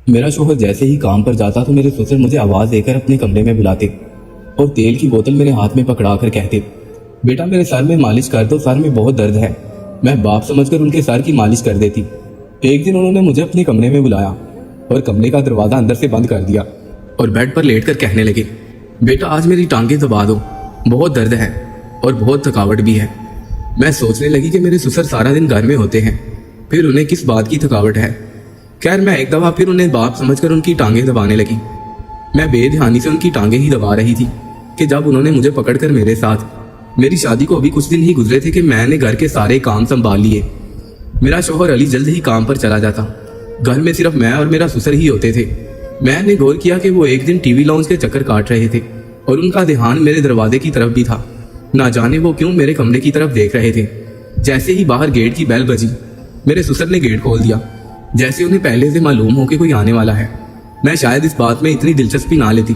मेरा शौहर जैसे ही काम पर जाता तो मेरे ससुर मुझे आवाज देकर अपने कमरे में बुलाते और तेल की बोतल मेरे हाथ में पकड़ा कर कहते, बेटा मेरे सर में मालिश कर दो, सर में बहुत दर्द है। मैं बाप समझकर उनके सर की मालिश कर देती। एक दिन उन्होंने मुझे अपने कमरे में बुलाया और कमरे का दरवाजा अंदर से बंद कर दिया और बेड पर लेटकर कहने लगे, बेटा आज मेरी टांगे दबा दो, बहुत दर्द है और बहुत थकावट भी है। मैं सोचने लगी कि मेरे ससुर सारा दिन घर में होते हैं, फिर उन्हें किस बात की थकावट है। खैर मैं एक दफा फिर उन्हें बाप समझकर उनकी टांगे दबाने लगी। मैं बेध्यानी से उनकी टांगे ही दबा रही थी कि जब उन्होंने मुझे पकड़कर मेरे साथ, मेरी शादी को अभी कुछ दिन ही गुजरे थे कि मैंने घर के सारे काम संभाल लिए। मेरा शौहर अली जल्द ही काम पर चला जाता। घर में सिर्फ मैं और मेरा ससुर ही होते थे। मैंने गौर किया कि वो एक दिन टीवी लॉन्च के चक्कर काट रहे थे और उनका ध्यान मेरे दरवाजे की तरफ भी था। ना जाने वो क्यों मेरे कमरे की तरफ देख रहे थे। जैसे ही बाहर गेट की बेल बजी, मेरे ससुर ने गेट खोल दिया, जैसे उन्हें पहले से मालूम हो कि कोई आने वाला है। मैं शायद इस बात में इतनी दिलचस्पी ना लेती,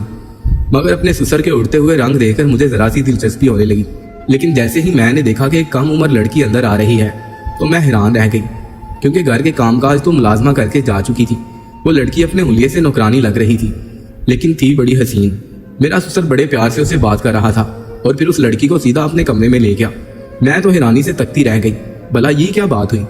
मगर अपने ससुर के उड़ते हुए रंग देखकर मुझे जरा सी दिलचस्पी होने लगी। लेकिन जैसे ही मैंने देखा कि एक कम उम्र लड़की अंदर आ रही है तो मैं हैरान रह गई, क्योंकि घर के कामकाज तो मुलाजमा करके जा चुकी थी। वो लड़की अपने हुलिये से नौकरानी लग रही थी, लेकिन थी बड़ी हसीन। मेरा ससुर बड़े प्यार से उसे बात कर रहा था और फिर उस लड़की को सीधा अपने कमरे में ले गया। मैं तो हैरानी से तकती रह गई, भला ये क्या बात हुई,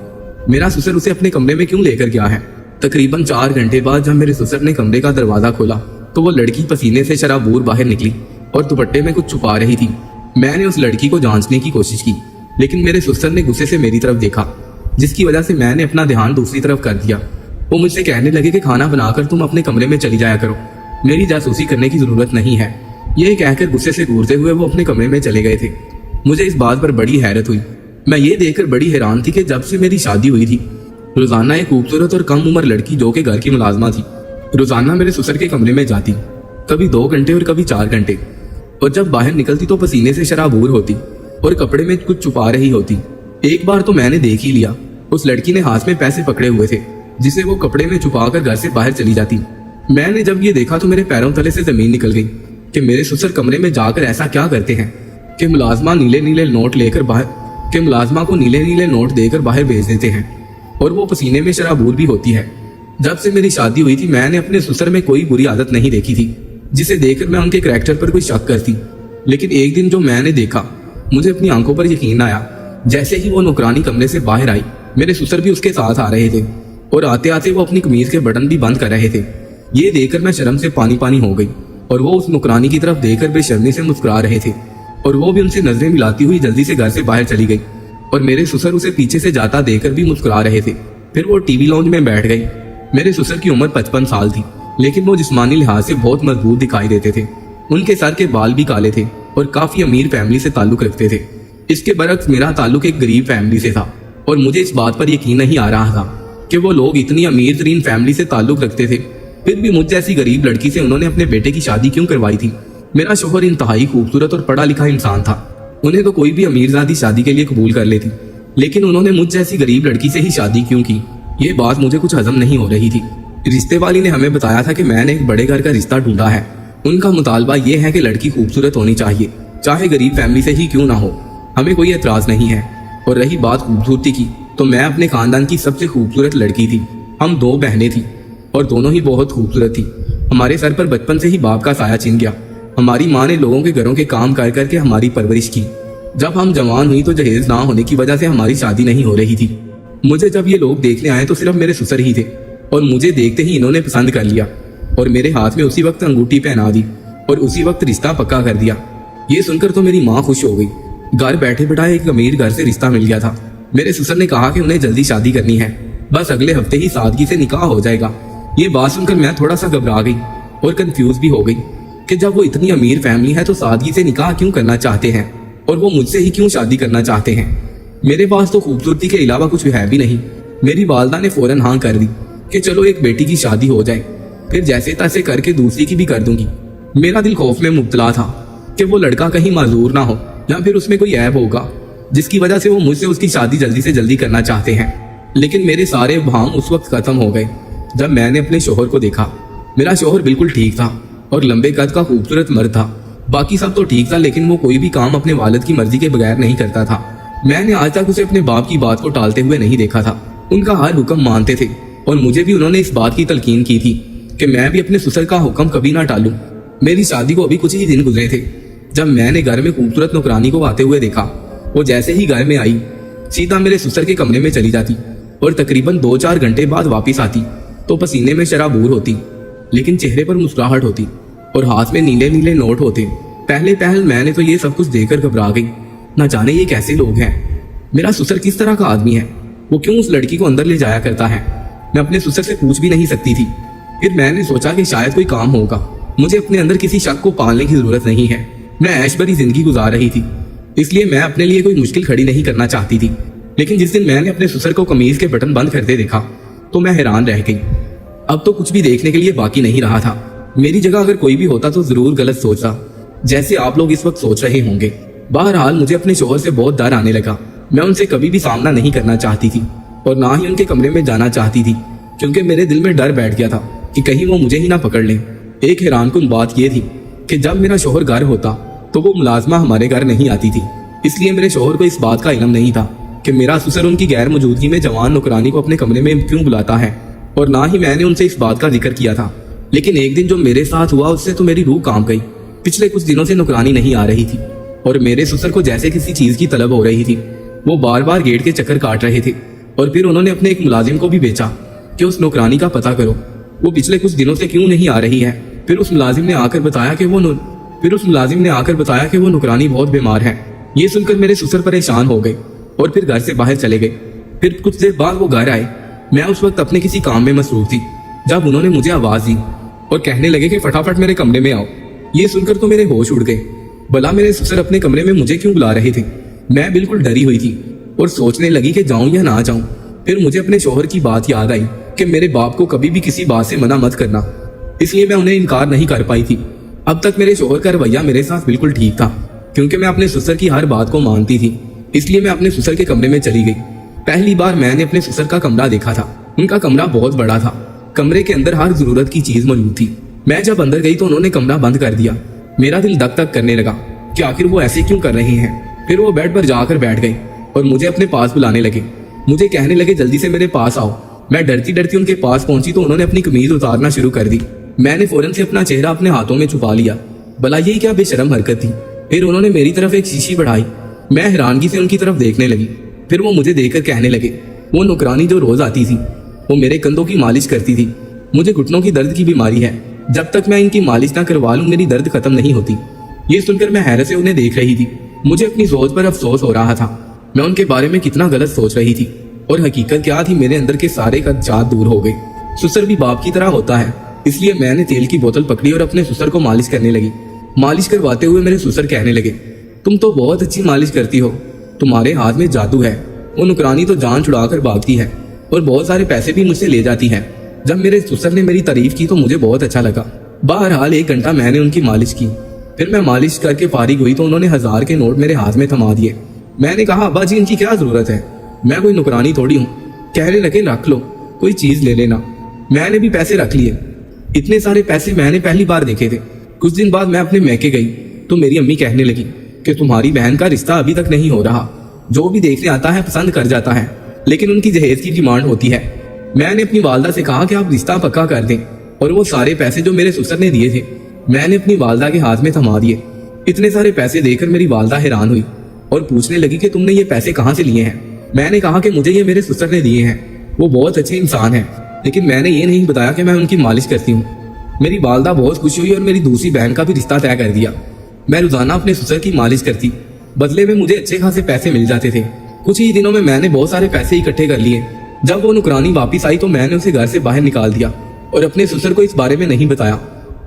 मेरा ससुर उसे अपने कमरे में क्यों लेकर गया है। तकरीबन 4 घंटे बाद जब मेरे ससुर ने कमरे का दरवाजा खोला तो वो लड़की पसीने से शराबूर बाहर निकली और दुपट्टे में कुछ छुपा रही थी। मैंने उस लड़की को जांचने की कोशिश की, लेकिन मेरे ससुर ने गुस्से से मेरी तरफ देखा, जिसकी वजह से मैंने अपना ध्यान दूसरी तरफ कर दिया। वो मुझसे कहने लगे कि खाना बनाकर तुम अपने कमरे में चली जाया करो, मेरी जासूसी करने की जरूरत नहीं है। ये कहकर गुस्से से घूरते हुए वो अपने कमरे में चले गए थे। मुझे इस बात पर बड़ी हैरत हुई। मैं ये देखकर बड़ी हैरान थी कि जब से मेरी शादी हुई थी, रोजाना एक खूबसूरत और कम उम्र लड़की जो कि घर की मुलाजमा थी, रोजाना मेरे ससुर के कमरे में जाती, कभी 2 घंटे और कभी 4 घंटे, और जब बाहर निकलती तो पसीने से शराबूर होती और कपड़े में कुछ छुपा रही होती। एक बार तो मैंने देख ही लिया, उस लड़की ने हाथ में पैसे पकड़े हुए थे जिसे वो कपड़े में छुपाकर घर से बाहर चली जाती। मैंने जब ये देखा तो मेरे पैरों तले से जमीन निकल गई कि मेरे ससुर कमरे में जाकर ऐसा क्या करते हैं कि मुलाजमा नीले नीले नोट लेकर बाहर के मुलाजमा को नीले नीले नोट देकर बाहर भेज देते हैं, और वो पसीने में शराबूर भी होती है। जब से मेरी शादी हुई थी मैंने अपने ससुर में कोई बुरी आदत नहीं देखी थी जिसे देखकर मैं उनके करैक्टर पर कोई शक करती। लेकिन एक दिन जो मैंने देखा, मुझे अपनी आंखों पर यकीन आया। जैसे ही वो नौकरानी कमरे से बाहर आई, मेरे ससुर भी उसके साथ आ रहे थे और आते आते वो अपनी कमीज के बटन भी बंद कर रहे थे। ये देखकर मैं शर्म से पानी पानी हो गई और वो उस नौकरानी की तरफ देखकर बेशर्मी से मुस्कुरा रहे थे और वो भी उनसे नजरें मिलाती हुई जल्दी से घर से बाहर चली गई और मेरे ससुर उसे पीछे से जाता देखकर भी मुस्कुरा रहे थे। फिर वो टीवी लॉन्च में बैठ गई। मेरे ससुर की उम्र 55 साल थी, लेकिन वो जिस्मानी लिहाज से बहुत मजबूत दिखाई देते थे। उनके सर के बाल भी काले थे और काफी अमीर फैमिली से ताल्लुक रखते थे। इसके बरक्स मेरा ताल्लुक एक गरीब फैमिली से था और मुझे इस बात पर यकीन नहीं आ रहा था कि वो लोग इतनी अमीर तरीन फैमिली से ताल्लुक रखते थे, फिर भी मुझ जैसी गरीब लड़की से उन्होंने अपने बेटे की शादी क्यों करवाई थी। मेरा शौहर इंतहाई खूबसूरत और पढ़ा लिखा इंसान था, उन्हें तो कोई भी अमीरजादी शादी के लिए कबूल कर लेती, लेकिन उन्होंने मुझ जैसी गरीब लड़की से ही शादी क्यों की। ये बात मुझे कुछ हजम नहीं हो रही थी। रिश्ते वाली ने हमें बताया था कि मैंने एक बड़े घर का रिश्ता ढूंढा है। उनका मुतालबा ये है कि लड़की खूबसूरत होनी चाहिए, चाहे गरीब फैमिली से ही क्यों ना हो, हमें कोई एतराज नहीं है। और रही बात खूबसूरती की, तो मैं अपने खानदान की सबसे खूबसूरत लड़की थी। हम 2 बहनें थी और दोनों ही बहुत खूबसूरत थी। हमारे सर पर बचपन से ही बाप का साया छिन गया। हमारी माँ ने लोगों के घरों के काम कर करके हमारी परवरिश की। जब हम जवान हुई तो जहेज ना होने की वजह से हमारी शादी नहीं हो रही थी। मुझे जब ये लोग देखने आए तो सिर्फ मेरे ससुर ही थे और मुझे देखते ही इन्होंने पसंद कर लिया और मेरे हाथ में उसी वक्त अंगूठी पहना दी और उसी वक्त रिश्ता पक्का कर दिया। ये सुनकर तो मेरी माँ खुश हो गई। घर बैठे बैठाए एक अमीर घर से रिश्ता मिल गया था। मेरे ससुर ने कहा कि उन्हें जल्दी शादी करनी है, बस अगले हफ्ते ही सादगी से निकाह हो जाएगा। ये बात सुनकर मैं थोड़ा सा घबरा गई और कंफ्यूज भी हो गई कि जब वो इतनी अमीर फैमिली है तो सादगी से निकाह क्यों करना चाहते हैं और वो मुझसे ही क्यों शादी करना चाहते हैं। मेरे पास तो खूबसूरती के अलावा कुछ है भी नहीं। मेरी वालदा ने फौरन हाँ कर दी कि चलो एक बेटी की शादी हो जाए, फिर जैसे तैसे करके दूसरी की भी कर दूंगी। मेरा दिल खौफ में मुब्तला था कि वो लड़का कहीं माजूर ना हो या फिर उसमें कोई ऐब होगा जिसकी वजह से वो मुझसे उसकी शादी जल्दी से जल्दी करना चाहते हैं। लेकिन मेरे सारे भाम उस वक्त खत्म हो गए जब मैंने अपने शौहर को देखा। मेरा शौहर बिल्कुल ठीक था और लंबे कद का खूबसूरत मर्द था। बाकी सब तो ठीक था, लेकिन वो कोई भी काम अपने वालिद की मर्जी के बगैर नहीं करता था। मैंने आज तक उसे अपने बाप की बात को टालते हुए नहीं देखा था। उनका हर हुक्म मानते थे और मुझे भी उन्होंने इस बात की तलकीन की थी कि मैं भी अपने ससुर का हुक्म कभी ना टालूं। मेरी शादी को अभी कुछ ही दिन गुजरे थे जब मैंने घर में खूबसूरत नौकरानी को आते हुए देखा। वो जैसे ही घर में आई सीधा मेरे ससुर के कमरे में चली जाती और तकरीबन 2-4 घंटे बाद वापस आती तो पसीने में शराबूर होती, लेकिन चेहरे पर मुस्कुराहट होती और हाथ में नीले नीले नोट होते। पहले पहल मैंने तो ये सब कुछ देखकर घबरा गई। न जाने ये कैसे लोग हैं, मेरा ससुर किस तरह का आदमी है, वो क्यों उस लड़की को अंदर ले जाया करता है। मैं अपने ससुर से पूछ भी नहीं सकती थी। फिर मैंने सोचा कि शायद कोई काम होगा, मुझे अपने अंदर किसी शक को पालने की जरूरत नहीं है। मैं ऐश भरी जिंदगी गुजार रही थी, इसलिए मैं अपने लिए कोई मुश्किल खड़ी नहीं करना चाहती थी। लेकिन जिस दिन मैंने अपने ससुर को कमीज के बटन बंद करते देखा तो मैं हैरान रह गई। अब तो कुछ भी देखने के लिए बाकी नहीं रहा था। मेरी जगह अगर कोई भी होता तो जरूर गलत सोचता, जैसे आप लोग इस वक्त सोच रहे होंगे। बहरहाल मुझे अपने शोहर से बहुत डर आने लगा। मैं उनसे कभी भी सामना नहीं करना चाहती थी और ना ही उनके कमरे में जाना चाहती थी, क्योंकि मेरे दिल में डर बैठ गया था कि कहीं वो मुझे ही ना पकड़ लें। एक हैरानकुन बात यह थी कि जब मेरा शोहर घर होता तो वो मुलाजमा हमारे घर नहीं आती थी, इसलिए मेरे शोहर को इस बात का इल्म नहीं था कि मेरा ससुर उनकी गैर मौजूदगी में जवान नौकरानी को अपने कमरे में क्यों बुलाता है, और ना ही मैंने उनसे इस बात का जिक्र किया था। लेकिन एक दिन जो मेरे साथ हुआ उससे तो मेरी रूह कांप गई। पिछले कुछ दिनों से नौकरानी नहीं आ रही थी और मेरे ससुर को जैसे किसी चीज की तलब हो रही थी। वो बार बार गेट के चक्कर काट रहे थे और फिर उन्होंने अपने एक मुलाजिम को भी बेचा कि उस नौकरानी का पता करो, वो पिछले कुछ दिनों से क्यों नहीं आ रही है। फिर उस मुलाजिम ने आकर बताया कि वो नौकरानी बहुत बीमार है। ये सुनकर मेरे ससुर परेशान हो गए और फिर घर से बाहर चले गए। फिर कुछ देर बाद वो घर आए। मैं उस वक्त अपने किसी काम में मसरूफ थी जब उन्होंने मुझे आवाज दी और कहने लगे कि फटाफट मेरे कमरे में आओ। ये सुनकर तो मेरे होश उड़ गए। भला मेरे ससुर अपने कमरे में मुझे क्यों बुला रहे थे। मैं बिल्कुल डरी हुई थी और सोचने लगी कि जाऊं या ना जाऊं। फिर मुझे अपने शोहर की बात याद आई कि मेरे बाप को कभी भी किसी बात से मना मत करना, इसलिए मैं उन्हें इनकार नहीं कर पाई थी। अब तक मेरे शोहर का रवैया मेरे साथ बिल्कुल ठीक था, क्योंकि मैं अपने ससुर की हर बात को मानती थी। इसलिए मैं अपने ससुर के कमरे में चली गई। पहली बार मैंने अपने ससुर का कमरा देखा था। उनका कमरा बहुत बड़ा था। कमरे के अंदर हर जरूरत की चीज मौजूद थी। मैं जब अंदर गई तो उन्होंने कमरा बंद कर दिया। मेरा दिल धक धक करने लगा कि आखिर वो ऐसे क्यों कर रहे हैं। फिर वो बेड पर जाकर बैठ गए और मुझे अपने पास बुलाने लगे। मुझे कहने लगे जल्दी से मेरे पास आओ। मैं डरती डरती उनके पास पहुंची तो उन्होंने अपनी कमीज उतारना शुरू कर दी। मैंने फौरन से अपना चेहरा अपने हाथों में छुपा लिया। भला ये क्या बेशरम हरकत थी। फिर उन्होंने मेरी तरफ एक शीशी बढ़ाई। मैं हैरानगी से उनकी तरफ देखने लगी। फिर वो मुझे देखकर कहने लगे, वो नौकरानी जो रोज आती थी वो मेरे कंधों की मालिश करती थी। मुझे घुटनों की दर्द की बीमारी है, जब तक मैं इनकी मालिश ना करवा लूं मेरी दर्द खत्म नहीं होती। ये सुनकर मैं हैरत से उन्हें देख रही थी। मुझे अपनी सोच पर अफसोस हो रहा था। मैं उनके बारे में कितना गलत सोच रही थी और हकीकत क्या थी, मेरे अंदर के सारे खदशात दूर हो गए। ससुर भी बाप की तरह होता है, इसलिए मैंने तेल की बोतल पकड़ी और अपने ससुर को मालिश करने लगी। मालिश करवाते हुए मेरे ससुर कहने लगे, तुम तो बहुत अच्छी मालिश करती हो, तुम्हारे हाथ में जादू है। वो नौकरानी तो जान छुड़ाकर भागती है और बहुत सारे पैसे भी मुझसे ले जाती है। जब मेरे ससुर ने मेरी तारीफ की तो मुझे बहुत अच्छा लगा। बहरहाल 1 घंटा मैंने उनकी मालिश की। फिर मैं मालिश करके फारिग हुई तो उन्होंने 1000 के नोट मेरे हाथ में थमा दिए। मैंने कहा, अब्बा जी इनकी क्या जरूरत है, मैं कोई नौकरानी थोड़ी हूँ। कहने लगे, रख लो, कोई चीज ले लेना। मैंने भी पैसे रख लिए। इतने सारे पैसे मैंने पहली बार देखे थे। कुछ दिन बाद मैं अपने मैके गई तो मेरी अम्मी कहने लगी कि तुम्हारी बहन का रिश्ता अभी तक नहीं हो रहा। जो भी देखने आता है पसंद कर जाता है, लेकिन उनकी जहेज की डिमांड होती है। मैंने अपनी वालदा से कहा कि आप रिश्ता पक्का कर दें, और वो सारे पैसे जो मेरे ससुर ने दिए थे मैंने अपनी वालदा के हाथ में थमा दिए। इतने सारे पैसे देकर मेरी वालदा हैरान हुई और पूछने लगी कि तुमने ये पैसे कहाँ से लिए हैं। मैंने कहा कि मुझे ये मेरे ससुर ने दिए हैं, वो बहुत अच्छे इंसान हैं, लेकिन मैंने ये नहीं बताया कि मैं उनकी मालिश करती हूँ। मेरी वालदा बहुत खुश हुई और मेरी दूसरी बहन का भी रिश्ता तय कर दिया। मैं रोजाना अपने ससुर की मालिश करती, बदले में मुझे अच्छे खासे पैसे मिल जाते थे। कुछ ही दिनों में मैंने बहुत सारे पैसे इकट्ठे कर लिए। जब वो नौकरानी वापस आई तो मैंने उसे घर से बाहर निकाल दिया और अपने ससुर को इस बारे में नहीं बताया।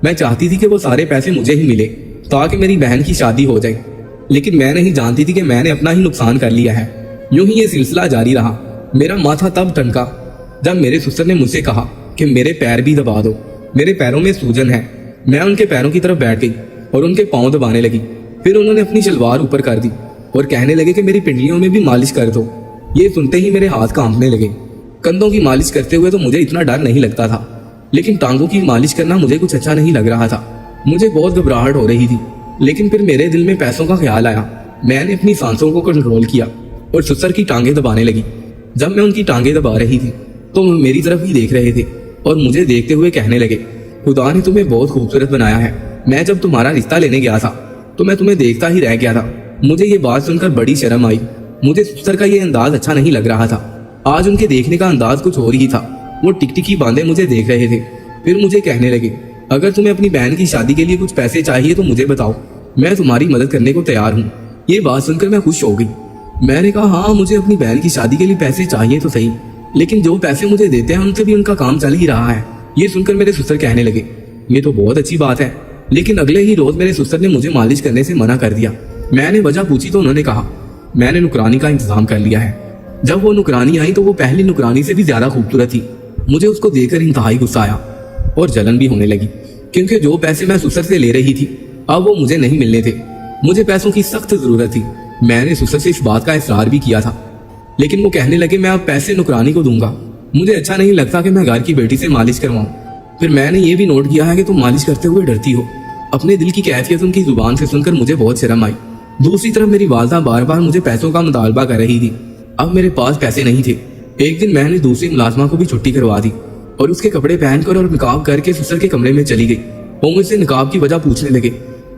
मैं चाहती थी कि वो सारे पैसे मुझे ही मिले ताकि मेरी बहन की शादी हो जाए, लेकिन मैं नहीं जानती थी कि मैंने अपना ही नुकसान कर लिया है। यूं ही ये सिलसिला जारी रहा। मेरा माथा तब ठनका जब मेरे ससुर ने मुझसे कहा कि मेरे पैर भी दबा दो, मेरे पैरों में सूजन है। मैं उनके पैरों की तरफ बैठ गई और उनके पांव दबाने लगी। फिर उन्होंने अपनी शलवार ऊपर कर दी और कहने लगे कि मेरी पिंडलियों में भी मालिश कर दो। ये सुनते ही मेरे हाथ कांपने लगे। कंधों की मालिश करते हुए तो मुझे इतना डर नहीं लगता था, लेकिन टांगों की मालिश करना मुझे कुछ अच्छा नहीं लग रहा था। मुझे बहुत घबराहट हो रही थी, लेकिन फिर मेरे दिल में पैसों का ख्याल आया। मैंने अपनी सांसों को कंट्रोल किया और ससुर की टांगें दबाने लगी। जब मैं उनकी टांगें दबा रही थी तो वो मेरी तरफ ही देख रहे थे और मुझे देखते हुए कहने लगे, खुदा ने तुम्हें बहुत खूबसूरत बनाया है। मैं जब तुम्हारा रिश्ता लेने गया था तो मैं तुम्हें देखता ही रह गया था। मुझे ये बात सुनकर बड़ी शर्म आई। मुझे सुसर का ये अंदाज अच्छा नहीं लग रहा था। आज उनके देखने का अंदाज कुछ और ही था। वो टिकटिकी बांधे मुझे देख रहे थे। फिर मुझे कहने लगे, अगर तुम्हें अपनी बहन की शादी के लिए कुछ पैसे चाहिए तो मुझे बताओ, मैं तुम्हारी मदद करने को तैयार हूँ। ये बात सुनकर मैं खुश हो गई। मैंने कहा, हाँ मुझे अपनी बहन की शादी के लिए पैसे चाहिए तो सही, लेकिन जो पैसे मुझे देते हैं उनसे भी उनका काम चल ही रहा है। ये सुनकर मेरे ससुर कहने लगे, ये तो बहुत अच्छी बात है, लेकिन अगले ही रोज मेरे ससुर ने मुझे मालिश करने से मना कर दिया। मैंने वजह पूछी तो उन्होंने कहा, मैंने नुकरानी का इंतजाम कर लिया है। जब वो नुकरानी आई तो वो पहली नुकरानी से भी ज्यादा खूबसूरत थी। मुझे उसको देखकर इंतहाई गुस्सा आया और जलन भी होने लगी, क्योंकि जो पैसे मैं ससुर से ले रही थी अब वो मुझे नहीं मिलने थे। मुझे पैसों की सख्त जरूरत थी। मैंने ससुर से इस बात का इसरार भी किया था, लेकिन वो कहने लगे, मैं अब पैसे नुकरानी को दूंगा। मुझे अच्छा नहीं लगता कि मैं घर की बेटी से मालिश करवाऊं। फिर मैंने ये भी नोट किया है कि तुम मालिश करते हुए डरती हो। अपने दिल की कैफियत उनकी जुबान से सुनकर मुझे बहुत शर्म आई। दूसरी तरफ मेरी वालदा बार बार मुझे पैसों का मुतालबा कर रही थी। अब मेरे पास पैसे नहीं थे। एक दिन मैंने दूसरी मुलाजमा को भी छुट्टी करवा दी और उसके कपड़े पहनकर और निकाब करके ससुर के कमरे में चली गई। वो मुझसे निकाब की वजह पूछने लगे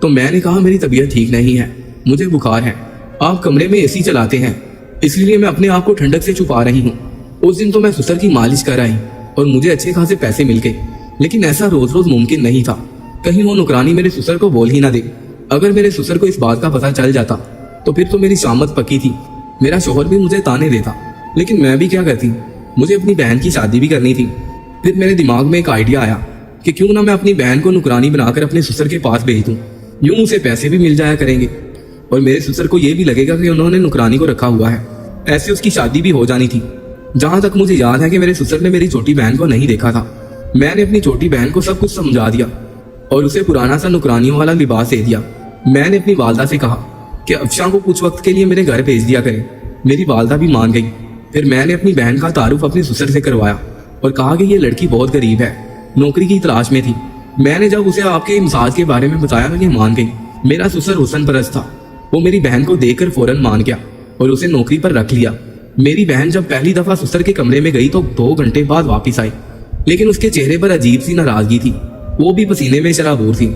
तो मैंने कहा, मेरी तबीयत ठीक नहीं है, मुझे बुखार है। आप कमरे में एसी चलाते हैं, इसलिए मैं अपने आप को ठंडक से छुपा रही हूँ। उस दिन तो मैं ससुर की मालिश कर आई और मुझे अच्छे खासे पैसे मिल गए, लेकिन ऐसा रोज रोज मुमकिन नहीं था। कहीं वो नुकरानी मेरे ससुर को बोल ही ना दे। अगर मेरे ससुर को इस बात का पता चल जाता तो फिर तो मेरी शामत पक्की थी। मेरा शोहर भी मुझे ताने देता, लेकिन मैं भी क्या करती, मुझे अपनी बहन की शादी भी करनी थी। फिर मेरे दिमाग में एक आइडिया आया कि क्यों ना मैं अपनी बहन को नुकरानी बनाकर अपने ससुर के पास भेज दूं। यूं उसे पैसे भी मिल जाया करेंगे और मेरे ससुर को ये भी लगेगा कि उन्होंने नुकरानी को रखा हुआ है। ऐसे उसकी शादी भी हो जानी थी। जहां तक मुझे याद है कि मेरे ससुर ने मेरी छोटी बहन को नहीं देखा था। मैंने अपनी छोटी बहन को सब कुछ समझा दिया और उसे पुराना सा नुकरानियों वाला लिबास दे दिया। मैंने अपनी वालदा से कहा कि अफशा को कुछ वक्त के लिए मेरे घर भेज दिया करे। मेरी वालदा भी मान गई। फिर मैंने अपनी बहन का तारुफ अपने ससुर से करवाया और कहा कि ये लड़की बहुत गरीब है, नौकरी की तलाश में थी। मैंने जब उसे आपके मिजाज के बारे में बताया तो ये मान गई। मेरा ससुर हुसन परस्त था। वो मेरी बहन को देखकर फौरन मान गया और उसे नौकरी पर रख लिया। मेरी बहन जब पहली दफा ससुर के कमरे में गई तो 2 घंटे बाद वापस आई, लेकिन उसके चेहरे पर अजीब सी नाराजगी थी। वो भी पसीने में शराबूर थी।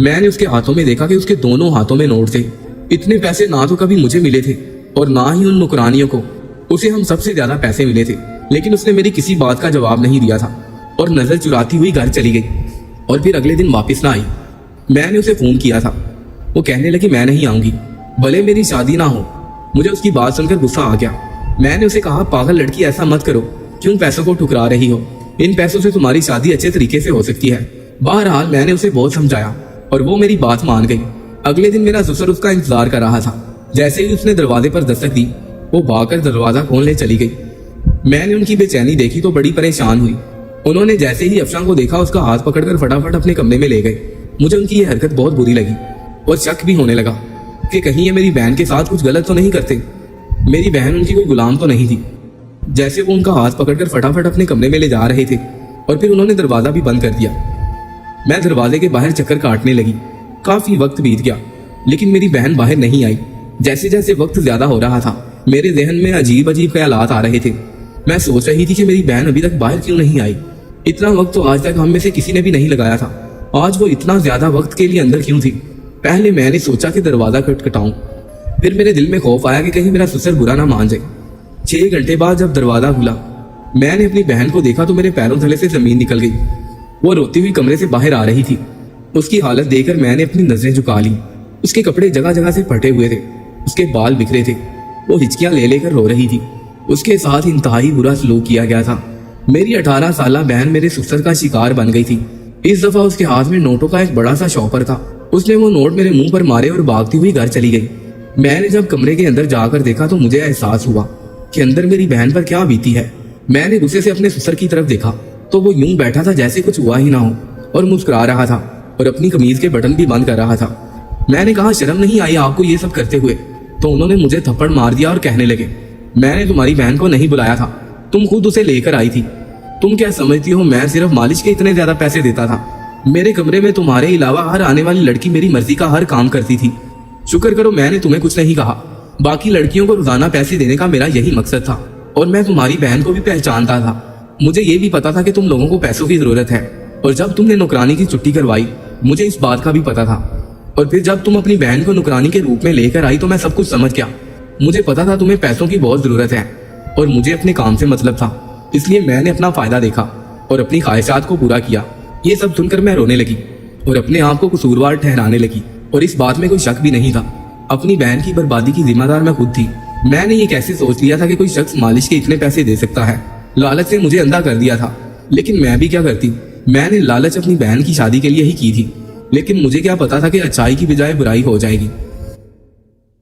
मैंने उसके हाथों में देखा कि उसके दोनों हाथों में नोट थे। इतने पैसे ना तो कभी मुझे मिले थे और ना ही उन नुकरानियों को। उसे हम सबसे ज्यादा पैसे मिले थे, लेकिन उसने मेरी किसी बात का जवाब नहीं दिया था और नजर चुराती हुई घर चली गई और फिर अगले दिन वापस ना आई। मैंने उसे फोन किया था। वो कहने लगी, मैं नहीं आऊंगी, भले मेरी शादी ना हो। मुझे उसकी बात सुनकर गुस्सा आ गया। मैंने उसे कहा, पागल लड़की, ऐसा मत करो, क्यों पैसों को ठुकरा रही हो? इन पैसों से तुम्हारी शादी अच्छे तरीके से हो सकती है। बहरहाल मैंने उसे बहुत समझाया और वो मेरी बात मान गई। अगले दिन मेरा ससुर उसका इंतजार कर रहा था। जैसे ही उसने दरवाजे पर दस्तक दी, वो भागकर दरवाजा खोलने चली गई। मैंने उनकी बेचैनी देखी तो बड़ी परेशान हुई। उन्होंने जैसे ही अफशान को देखा, उसका हाथ पकड़कर फटाफट अपने कमरे में ले गए। मुझे उनकी ये हरकत बहुत बुरी लगी और शक भी होने लगा कि कहीं ये मेरी बहन के साथ कुछ गलत तो नहीं करते। मेरी बहन उनकी कोई गुलाम तो नहीं थी। जैसे वो उनका हाथ पकड़कर फटाफट अपने कमरे में ले जा रहे थे और फिर उन्होंने दरवाजा भी बंद कर दिया। मैं दरवाजे के बाहर चक्कर काटने लगी। काफी वक्त बीत गया, लेकिन मेरी बहन बाहर नहीं आई। जैसे जैसे वक्त ज्यादा हो रहा था, मेरे जहन में अजीब अजीब ख्यालात आ रहे थे। मैं सोच रही थी कि मेरी बहन अभी तक बाहर क्यों नहीं आई। इतना वक्त तो आज तक हम में से किसी ने भी नहीं लगाया था। आज वो इतना ज्यादा वक्त के लिए अंदर क्यों थी? पहले मैंने सोचा कि दरवाजा खटखटाऊं, फिर मेरे दिल में खौफ आया कि कहीं मेरा ससुर बुरा ना मान जाए। 6 घंटे बाद जब दरवाजा खुला, मैंने अपनी बहन को देखा तो मेरे पैरों तले से जमीन निकल गई। वो रोती हुई कमरे से बाहर आ रही थी। उसकी हालत देखकर मैंने अपनी नजरें झुका ली। उसके कपड़े जगह जगह से फटे हुए थे, उसके बाल बिखरे थे। वो हिचकियां ले लेकर रो रही थी। उसके साथ इंतहाई बुरा सलूक किया गया था। मेरी 18 साला बहन मेरे ससुर का शिकार बन गई थी। इस दफा उसके हाथ में नोटों का एक बड़ा सा शॉपर था। उसने वो नोट मेरे मुंह पर मारे और भागती हुई घर चली गई। मैंने जब कमरे के अंदर जाकर देखा तो मुझे एहसास हुआ कि अंदर मेरी बहन पर क्या बीती है। मैंने गुस्से से अपने ससुर की तरफ देखा तो वो यूं बैठा था जैसे कुछ हुआ ही ना हो और मुस्कुरा रहा था और अपनी कमीज के बटन भी बंद कर रहा था। मैंने कहा, शर्म नहीं आई आपको ये सब करते हुए? तो उन्होंने मुझे थप्पड़ मार दिया और कहने लगे, मैंने तुम्हारी बहन को नहीं बुलाया था, तुम खुद उसे लेकर आई थी। तुम क्या समझती हो मैं सिर्फ मालिश के इतने ज्यादा पैसे देता था? मेरे कमरे में तुम्हारे अलावा हर आने वाली लड़की मेरी मर्जी का हर काम करती थी। शुक्र करो मैंने तुम्हें कुछ नहीं कहा। बाकी लड़कियों को रोजाना पैसे देने का मेरा यही मकसद था और मैं तुम्हारी बहन को भी पहचानता था। मुझे ये भी पता था कि तुम लोगों को पैसों की जरूरत है, और जब तुमने नौकरानी की छुट्टी करवाई मुझे इस बात का भी पता था। और फिर जब तुम अपनी बहन को नौकरानी के रूप में लेकर आई तो मैं सब कुछ समझ गया। मुझे पता था तुम्हें पैसों की बहुत जरूरत है और मुझे अपने काम से मतलब था, इसलिए मैंने अपना फायदा देखा और अपनी ख्वाहिशात को पूरा किया। ये सब सुनकर मैं रोने लगी और अपने आप को कसूरवार ठहराने लगी, और इस बात में कोई शक भी नहीं था। अपनी बहन की बर्बादी की जिम्मेदार मैं खुद थी। मैंने ये कैसे सोच लिया था कि कोई शख्स मालिश के इतने पैसे दे सकता है। लालच ने मुझे अंधा कर दिया था, लेकिन मैं भी क्या करती। मैंने लालच अपनी बहन की शादी के लिए ही की थी, लेकिन मुझे क्या पता था कि अच्छाई की बजाय बुराई हो जाएगी।